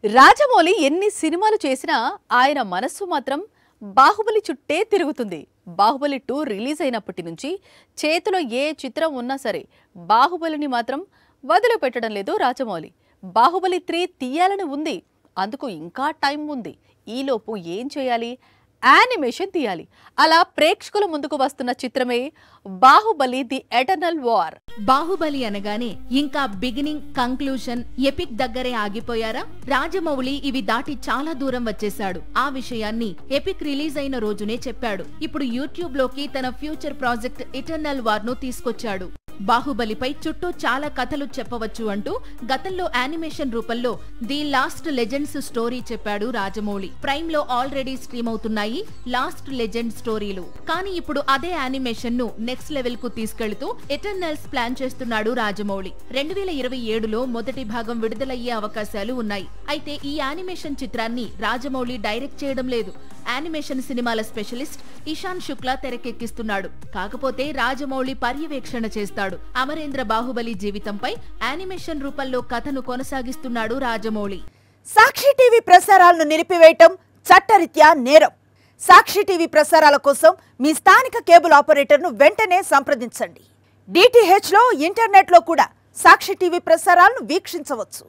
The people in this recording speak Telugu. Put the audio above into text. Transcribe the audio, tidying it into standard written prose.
రాజమౌళి ఎన్ని సినిమాలు చేసినా ఆయన మనస్సు మాత్రం బాహుబలి చుట్టే తిరుగుతుంది. బాహుబలి 2 రిలీజ్ అయినప్పటి నుంచి చేతిలో ఏ చిత్రం ఉన్నా సరే బాహుబలిని మాత్రం వదిలిపెట్టడం లేదు రాజమౌళి. బాహుబలి 3 తీయాలని ఉంది, అందుకు ఇంకా టైం ఉంది. ఈలోపు ఏం చేయాలి? యానిమేషన్ తీయాలి. అలా ప్రేక్షకుల ముందుకు వస్తున్న చిత్రమే Baahubali the eternal war. Baahubali అనగానే ఇంకా బిగినింగ్, కంక్లూషన్, ఎపిక్ దగ్గరే ఆగిపోయారా? రాజమౌళి ఇవి దాటి చాలా దూరం వచ్చేశాడు. ఆ విషయాన్ని ఎపిక్ రిలీజ్ అయిన రోజునే చెప్పాడు. ఇప్పుడు యూట్యూబ్ లోకి తన ఫ్యూచర్ ప్రాజెక్ట్ ఎటర్నల్ వార్ ను తీసుకొచ్చాడు. బాహుబలిపై చుట్టూ చాలా కథలు చెప్పవచ్చు అంటూ గతంలో యానిమేషన్ రూపంలో ది లాస్ట్ లెజెండ్స్ స్టోరీ చెప్పాడు రాజమౌళి. ప్రైమ్ లో ఆల్రెడీ స్ట్రీమ్ అవుతున్నాయి లాస్ట్ లెజెండ్ స్టోరీలు. కానీ ఇప్పుడు అదే యానిమేషన్ ను నెక్స్ట్ లెవెల్ కు తీసుకెళ్తూ ఎటర్నల్స్ ప్లాన్ చేస్తున్నాడు రాజమౌళి. 2027లో మొదటి భాగం విడుదలయ్యే అవకాశాలు ఉన్నాయి. అయితే ఈ యానిమేషన్ చిత్రాన్ని రాజమౌళి డైరెక్ట్ చేయడం లేదు. యానిమేషన్ సినిమాల స్పెషలిస్ట్ ఇషాన్ శుక్లా తెరకెక్కిస్తున్నాడు. కాకపోతే రాజమౌళి పర్యవేక్షణ చేస్తాడు. అమరేంద్ర బాహుబలి జీవితంపై యానిమేషన్ రూపంలో కథను కొనసాగిస్తున్నాడు రాజమౌళి. సాక్షి టీవీ ప్రసారాలను నిలిపివేయటం చట్టరీత్యా నేరం. సాక్షి టీవీ ప్రసారాల కోసం మీ స్థానిక కేబుల్ ఆపరేటర్ను వెంటనే సంప్రదించండి. DTH లో, ఇంటర్నెట్ లో కూడా సాక్షి టీవీ ప్రసారాలను వీక్షించవచ్చు.